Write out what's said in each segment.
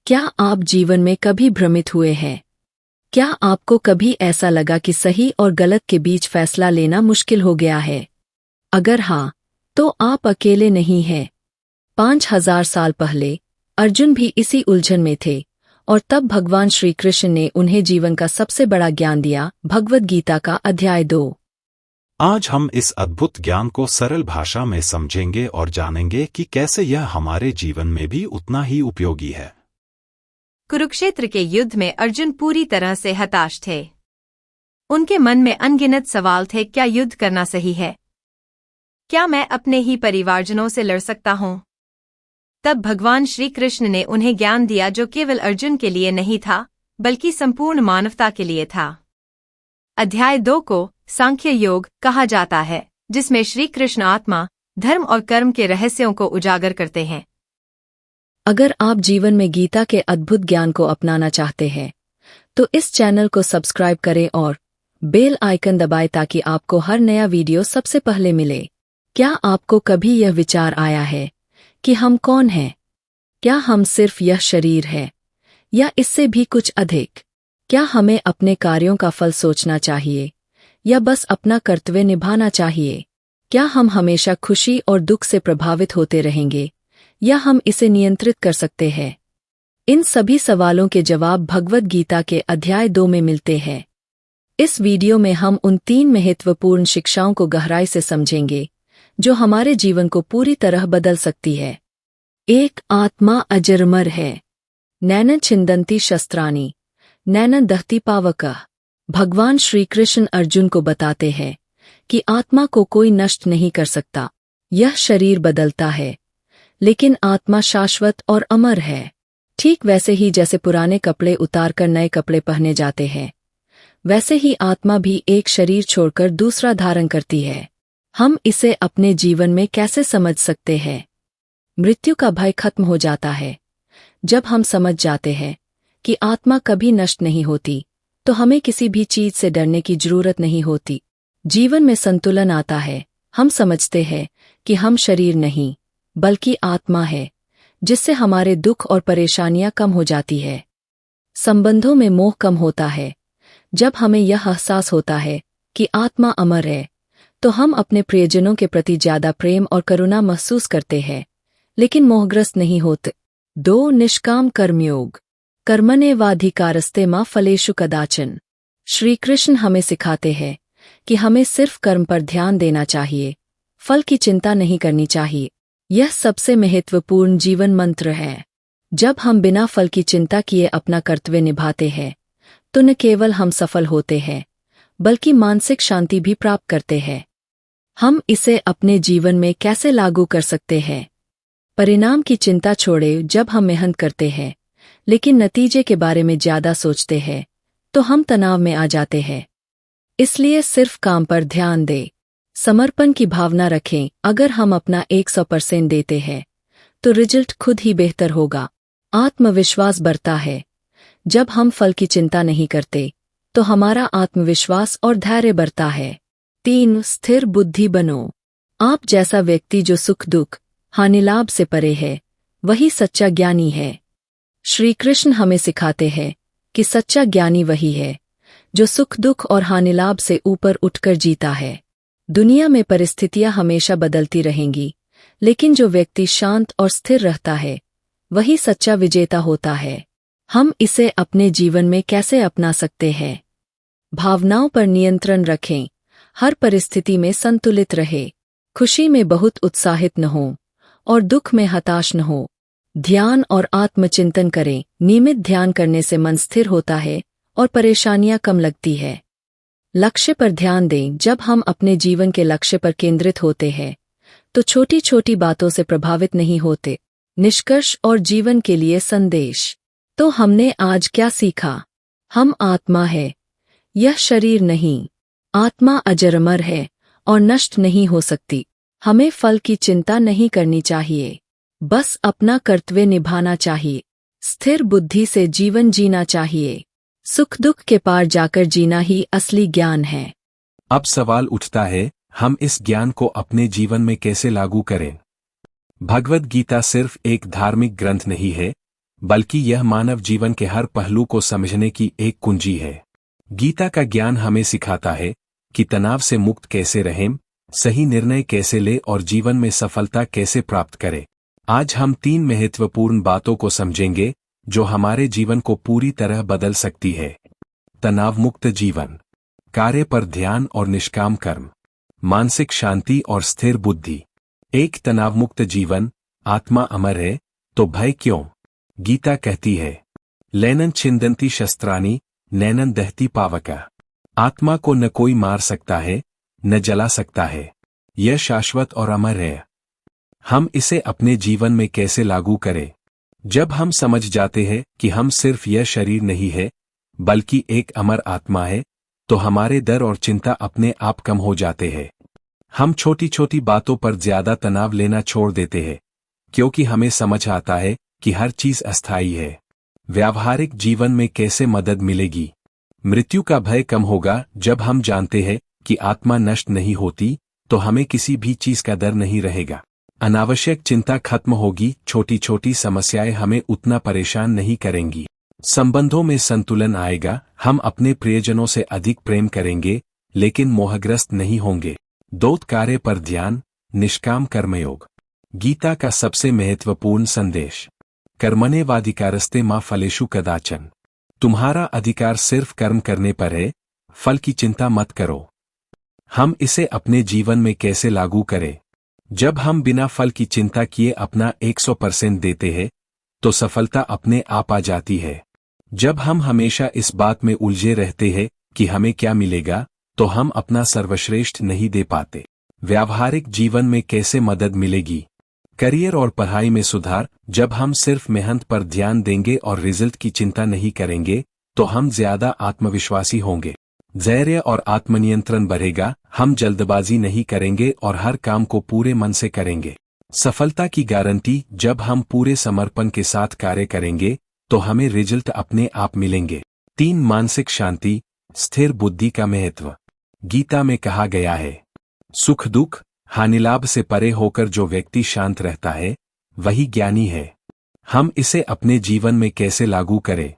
क्या आप जीवन में कभी भ्रमित हुए हैं? क्या आपको कभी ऐसा लगा कि सही और गलत के बीच फैसला लेना मुश्किल हो गया है? अगर हाँ, तो आप अकेले नहीं हैं। 5000 साल पहले अर्जुन भी इसी उलझन में थे और तब भगवान श्री कृष्ण ने उन्हें जीवन का सबसे बड़ा ज्ञान दिया, भगवद गीता का अध्याय 2। आज हम इस अद्भुत ज्ञान को सरल भाषा में समझेंगे और जानेंगे कि कैसे यह हमारे जीवन में भी उतना ही उपयोगी है। कुरुक्षेत्र के युद्ध में अर्जुन पूरी तरह से हताश थे। उनके मन में अनगिनत सवाल थे, क्या युद्ध करना सही है? क्या मैं अपने ही परिवारजनों से लड़ सकता हूँ? तब भगवान श्री कृष्ण ने उन्हें ज्ञान दिया जो केवल अर्जुन के लिए नहीं था, बल्कि संपूर्ण मानवता के लिए था। अध्याय 2 को सांख्य योग कहा जाता है, जिसमें श्री कृष्ण आत्मा, धर्म और कर्म के रहस्यों को उजागर करते हैं। अगर आप जीवन में गीता के अद्भुत ज्ञान को अपनाना चाहते हैं, तो इस चैनल को सब्सक्राइब करें और बेल आइकन दबाएं ताकि आपको हर नया वीडियो सबसे पहले मिले। क्या आपको कभी यह विचार आया है कि हम कौन हैं? क्या हम सिर्फ यह शरीर है या इससे भी कुछ अधिक? क्या हमें अपने कार्यों का फल सोचना चाहिए या बस अपना कर्तव्य निभाना चाहिए? क्या हम हमेशा खुशी और दुख से प्रभावित होते रहेंगे या हम इसे नियंत्रित कर सकते हैं? इन सभी सवालों के जवाब भगवद गीता के अध्याय 2 में मिलते हैं। इस वीडियो में हम उन 3 महत्वपूर्ण शिक्षाओं को गहराई से समझेंगे जो हमारे जीवन को पूरी तरह बदल सकती है। 1. आत्मा अजरमर है। नैनं छिन्दन्ति शस्त्राणि नैनं दहति पावकः। भगवान श्री कृष्ण अर्जुन को बताते हैं कि आत्मा को कोई नष्ट नहीं कर सकता। यह शरीर बदलता है, लेकिन आत्मा शाश्वत और अमर है। ठीक वैसे ही जैसे पुराने कपड़े उतारकर नए कपड़े पहने जाते हैं, वैसे ही आत्मा भी एक शरीर छोड़कर दूसरा धारण करती है। हम इसे अपने जीवन में कैसे समझ सकते हैं? मृत्यु का भय खत्म हो जाता है जब हम समझ जाते हैं कि आत्मा कभी नष्ट नहीं होती, तो हमें किसी भी चीज से डरने की जरूरत नहीं होती। जीवन में संतुलन आता है। हम समझते हैं कि हम शरीर नहीं, बल्कि आत्मा है, जिससे हमारे दुख और परेशानियां कम हो जाती है। संबंधों में मोह कम होता है। जब हमें यह एहसास होता है कि आत्मा अमर है, तो हम अपने प्रियजनों के प्रति ज्यादा प्रेम और करुणा महसूस करते हैं, लेकिन मोहग्रस्त नहीं होते। 2. निष्काम कर्मयोग। कर्मण्येवाधिकारस्ते मा फलेषु कदाचन। श्री कृष्ण हमें सिखाते हैं कि हमें सिर्फ कर्म पर ध्यान देना चाहिए, फल की चिंता नहीं करनी चाहिए। यह सबसे महत्वपूर्ण जीवन मंत्र है। जब हम बिना फल की चिंता किए अपना कर्तव्य निभाते हैं, तो न केवल हम सफल होते हैं, बल्कि मानसिक शांति भी प्राप्त करते हैं। हम इसे अपने जीवन में कैसे लागू कर सकते हैं? परिणाम की चिंता छोड़े। जब हम मेहनत करते हैं लेकिन नतीजे के बारे में ज्यादा सोचते हैं, तो हम तनाव में आ जाते हैं। इसलिए सिर्फ काम पर ध्यान दें। समर्पण की भावना रखें। अगर हम अपना 100% देते हैं, तो रिजल्ट खुद ही बेहतर होगा। आत्मविश्वास बढ़ता है। जब हम फल की चिंता नहीं करते, तो हमारा आत्मविश्वास और धैर्य बढ़ता है। 3. स्थिर बुद्धि बनो। आप जैसा व्यक्ति जो सुख दुख, हानि लाभ से परे है, वही सच्चा ज्ञानी है। श्री कृष्ण हमें सिखाते हैं कि सच्चा ज्ञानी वही है जो सुख दुख और हानि लाभ से ऊपर उठकर जीता है। दुनिया में परिस्थितियां हमेशा बदलती रहेंगी, लेकिन जो व्यक्ति शांत और स्थिर रहता है, वही सच्चा विजेता होता है। हम इसे अपने जीवन में कैसे अपना सकते हैं? भावनाओं पर नियंत्रण रखें। हर परिस्थिति में संतुलित रहे। खुशी में बहुत उत्साहित न हो और दुख में हताश न हो। ध्यान और आत्मचिंतन करें। नियमित ध्यान करने से मन स्थिर होता है और परेशानियां कम लगती है। लक्ष्य पर ध्यान दें। जब हम अपने जीवन के लक्ष्य पर केंद्रित होते हैं, तो छोटी छोटी बातों से प्रभावित नहीं होते। निष्कर्ष और जीवन के लिए संदेश। तो हमने आज क्या सीखा? हम आत्मा है, यह शरीर नहीं। आत्मा अजरमर है और नष्ट नहीं हो सकती। हमें फल की चिंता नहीं करनी चाहिए, बस अपना कर्तव्य निभाना चाहिए। स्थिर बुद्धि से जीवन जीना चाहिए। सुख दुख के पार जाकर जीना ही असली ज्ञान है। अब सवाल उठता है, हम इस ज्ञान को अपने जीवन में कैसे लागू करें? भगवद गीता सिर्फ एक धार्मिक ग्रंथ नहीं है, बल्कि यह मानव जीवन के हर पहलू को समझने की एक कुंजी है। गीता का ज्ञान हमें सिखाता है कि तनाव से मुक्त कैसे रहें, सही निर्णय कैसे ले और जीवन में सफलता कैसे प्राप्त करें। आज हम 3 महत्वपूर्ण बातों को समझेंगे जो हमारे जीवन को पूरी तरह बदल सकती है। तनाव मुक्त जीवन, कार्य पर ध्यान और निष्काम कर्म, मानसिक शांति और स्थिर बुद्धि। एक तनाव मुक्त जीवन, आत्मा अमर है तो भय क्यों? गीता कहती है, लैनन छिंदंती शस्त्राणी नैनन दहती पावका। आत्मा को न कोई मार सकता है, न जला सकता है। यह शाश्वत और अमर है। हम इसे अपने जीवन में कैसे लागू करें? जब हम समझ जाते हैं कि हम सिर्फ यह शरीर नहीं है, बल्कि एक अमर आत्मा है, तो हमारे डर और चिंता अपने आप कम हो जाते हैं। हम छोटी छोटी बातों पर ज्यादा तनाव लेना छोड़ देते हैं, क्योंकि हमें समझ आता है कि हर चीज अस्थायी है। व्यावहारिक जीवन में कैसे मदद मिलेगी? मृत्यु का भय कम होगा जब हम जानते हैं कि आत्मा नष्ट नहीं होती, तो हमें किसी भी चीज का डर नहीं रहेगा। अनावश्यक चिंता खत्म होगी, छोटी छोटी समस्याएं हमें उतना परेशान नहीं करेंगी। संबंधों में संतुलन आएगा, हम अपने प्रियजनों से अधिक प्रेम करेंगे, लेकिन मोहग्रस्त नहीं होंगे। दौत कार्य पर ध्यान, निष्काम कर्मयोग। गीता का सबसे महत्वपूर्ण संदेश, कर्मण्येवाधिकारस्ते मा फलेषु कदाचन। तुम्हारा अधिकार सिर्फ कर्म करने पर है, फल की चिंता मत करो। हम इसे अपने जीवन में कैसे लागू करें? जब हम बिना फल की चिंता किए अपना 100% देते हैं, तो सफलता अपने आप आ जाती है। जब हम हमेशा इस बात में उलझे रहते हैं कि हमें क्या मिलेगा, तो हम अपना सर्वश्रेष्ठ नहीं दे पाते। व्यावहारिक जीवन में कैसे मदद मिलेगी? करियर और पढ़ाई में सुधार। जब हम सिर्फ मेहनत पर ध्यान देंगे और रिजल्ट की चिंता नहीं करेंगे, तो हम ज्यादा आत्मविश्वासी होंगे। धैर्य और आत्मनियंत्रण बढ़ेगा, हम जल्दबाजी नहीं करेंगे और हर काम को पूरे मन से करेंगे। सफलता की गारंटी, जब हम पूरे समर्पण के साथ कार्य करेंगे, तो हमें रिजल्ट अपने आप मिलेंगे। 3 मानसिक शांति, स्थिर बुद्धि का महत्व। गीता में कहा गया है, सुख दुख हानिलाभ से परे होकर जो व्यक्ति शांत रहता है, वही ज्ञानी है। हम इसे अपने जीवन में कैसे लागू करें?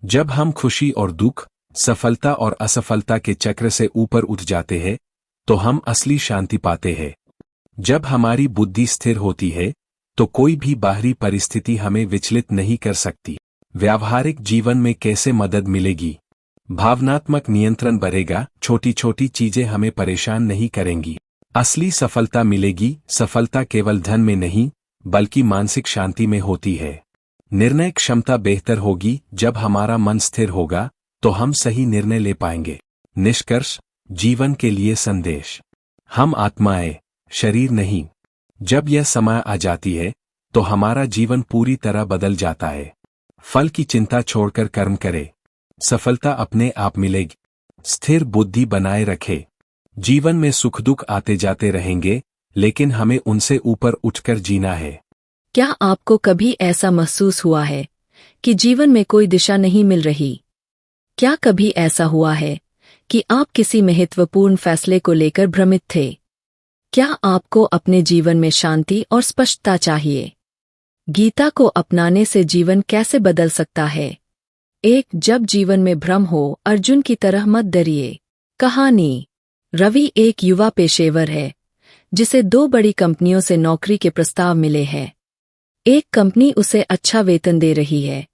जब हम खुशी और दुख, सफलता और असफलता के चक्र से ऊपर उठ जाते हैं, तो हम असली शांति पाते हैं। जब हमारी बुद्धि स्थिर होती है, तो कोई भी बाहरी परिस्थिति हमें विचलित नहीं कर सकती। व्यावहारिक जीवन में कैसे मदद मिलेगी? भावनात्मक नियंत्रण बढ़ेगा, छोटी छोटी चीजें हमें परेशान नहीं करेंगी। असली सफलता मिलेगी। सफलता केवल धन में नहीं, बल्कि मानसिक शांति में होती है। निर्णय क्षमता बेहतर होगी। जब हमारा मन स्थिर होगा, तो हम सही निर्णय ले पाएंगे। निष्कर्ष, जीवन के लिए संदेश, हम आत्माएं, शरीर नहीं। जब यह समय आ जाती है, तो हमारा जीवन पूरी तरह बदल जाता है। फल की चिंता छोड़कर कर्म करे, सफलता अपने आप मिलेगी। स्थिर बुद्धि बनाए रखे। जीवन में सुख दुख आते जाते रहेंगे, लेकिन हमें उनसे ऊपर उठकर जीना है। क्या आपको कभी ऐसा महसूस हुआ है कि जीवन में कोई दिशा नहीं मिल रही? क्या कभी ऐसा हुआ है कि आप किसी महत्वपूर्ण फैसले को लेकर भ्रमित थे? क्या आपको अपने जीवन में शांति और स्पष्टता चाहिए? गीता को अपनाने से जीवन कैसे बदल सकता है? 1. जब जीवन में भ्रम हो, अर्जुन की तरह मत डरिए। कहानी। रवि एक युवा पेशेवर है, जिसे 2 बड़ी कंपनियों से नौकरी के प्रस्ताव मिले हैं। एक कंपनी उसे अच्छा वेतन दे रही है,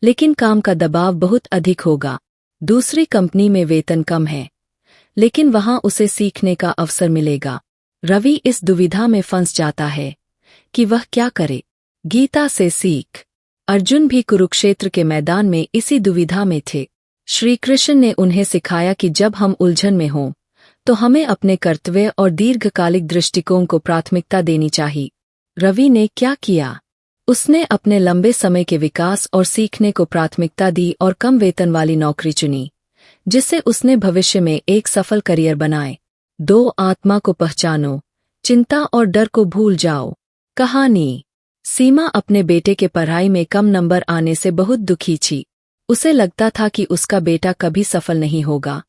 लेकिन काम का दबाव बहुत अधिक होगा। दूसरी कंपनी में वेतन कम है, लेकिन वहां उसे सीखने का अवसर मिलेगा। रवि इस दुविधा में फंस जाता है कि वह क्या करे। गीता से सीख। अर्जुन भी कुरुक्षेत्र के मैदान में इसी दुविधा में थे। श्री कृष्ण ने उन्हें सिखाया कि जब हम उलझन में हों, तो हमें अपने कर्तव्य और दीर्घकालिक दृष्टिकोण को प्राथमिकता देनी चाहिए। रवि ने क्या किया? उसने अपने लंबे समय के विकास और सीखने को प्राथमिकता दी और कम वेतन वाली नौकरी चुनी, जिससे उसने भविष्य में एक सफल करियर बनाए। 2. आत्मा को पहचानो, चिंता और डर को भूल जाओ। कहानी। सीमा अपने बेटे के पढ़ाई में कम नंबर आने से बहुत दुखी थी। उसे लगता था कि उसका बेटा कभी सफल नहीं होगा,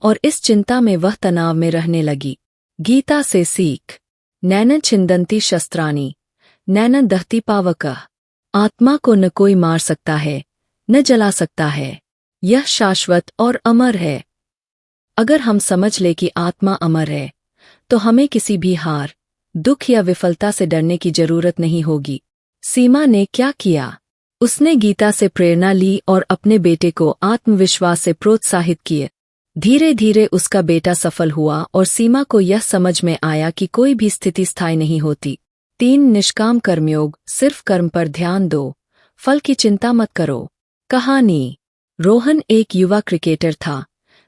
और इस चिंता में वह तनाव में रहने लगी। गीता से सीख। नैनं छिन्दन्ति शस्त्राणि, नैनं दहति पावकः। आत्मा को न कोई मार सकता है, न जला सकता है। यह शाश्वत और अमर है। अगर हम समझ ले कि आत्मा अमर है, तो हमें किसी भी हार, दुख या विफलता से डरने की जरूरत नहीं होगी। सीमा ने क्या किया? उसने गीता से प्रेरणा ली और अपने बेटे को आत्मविश्वास से प्रोत्साहित किए। धीरे धीरे उसका बेटा सफल हुआ और सीमा को यह समझ में आया कि कोई भी स्थिति स्थायी नहीं होती। 3 निष्काम कर्मयोग। सिर्फ कर्म पर ध्यान दो, फल की चिंता मत करो। कहानी। रोहन एक युवा क्रिकेटर था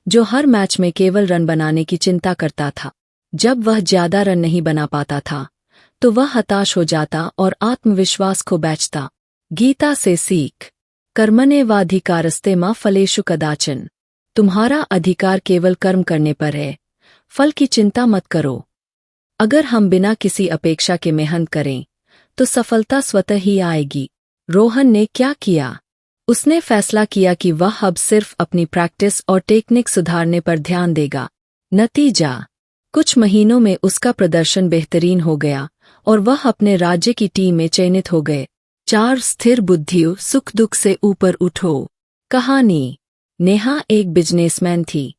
जो हर मैच में केवल रन बनाने की चिंता करता था। जब वह ज्यादा रन नहीं बना पाता था तो वह हताश हो जाता और आत्मविश्वास खो बैठता। गीता से सीख। कर्मण्येवाधिकारस्ते मा फलेषु कदाचन। तुम्हारा अधिकार केवल कर्म करने पर है, फल की चिंता मत करो। अगर हम बिना किसी अपेक्षा के मेहनत करें तो सफलता स्वतः ही आएगी। रोहन ने क्या किया? उसने फैसला किया कि वह अब सिर्फ अपनी प्रैक्टिस और टेक्निक सुधारने पर ध्यान देगा। नतीजा। कुछ महीनों में उसका प्रदर्शन बेहतरीन हो गया और वह अपने राज्य की टीम में चयनित हो गए। 4 स्थिर बुद्धियों। सुख दुख से ऊपर उठो। कहानी। नेहा एक बिजनेसमैन थी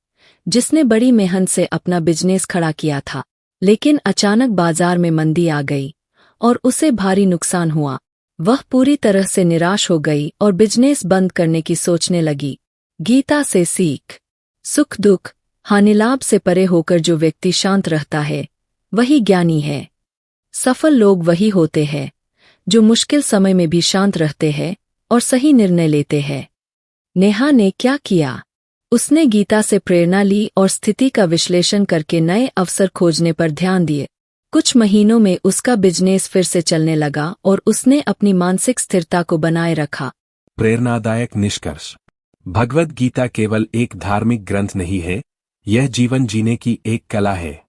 जिसने बड़ी मेहनत से अपना बिजनेस खड़ा किया था, लेकिन अचानक बाजार में मंदी आ गई और उसे भारी नुकसान हुआ। वह पूरी तरह से निराश हो गई और बिजनेस बंद करने की सोचने लगी। गीता से सीख। सुख दुख, हानिलाभ से परे होकर जो व्यक्ति शांत रहता है वही ज्ञानी है। सफल लोग वही होते हैं जो मुश्किल समय में भी शांत रहते हैं और सही निर्णय लेते हैं। नेहा ने क्या किया? उसने गीता से प्रेरणा ली और स्थिति का विश्लेषण करके नए अवसर खोजने पर ध्यान दिए। कुछ महीनों में उसका बिजनेस फिर से चलने लगा और उसने अपनी मानसिक स्थिरता को बनाए रखा। प्रेरणादायक निष्कर्ष। भगवद गीता केवल एक धार्मिक ग्रंथ नहीं है, यह जीवन जीने की एक कला है।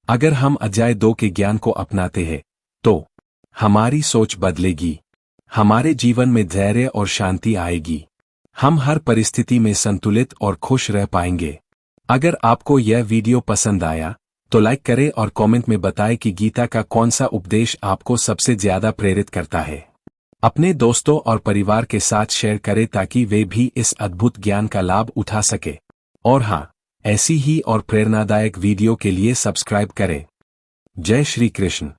अगर हम अध्याय 2 के ज्ञान को अपनाते हैं तो हमारी सोच बदलेगी, हमारे जीवन में धैर्य और शांति आएगी, हम हर परिस्थिति में संतुलित और खुश रह पाएंगे। अगर आपको यह वीडियो पसंद आया तो लाइक करें और कमेंट में बताएं कि गीता का कौन सा उपदेश आपको सबसे ज्यादा प्रेरित करता है। अपने दोस्तों और परिवार के साथ शेयर करें ताकि वे भी इस अद्भुत ज्ञान का लाभ उठा सके। और हाँ, ऐसी ही और प्रेरणादायक वीडियो के लिए सब्सक्राइब करें। जय श्री कृष्ण।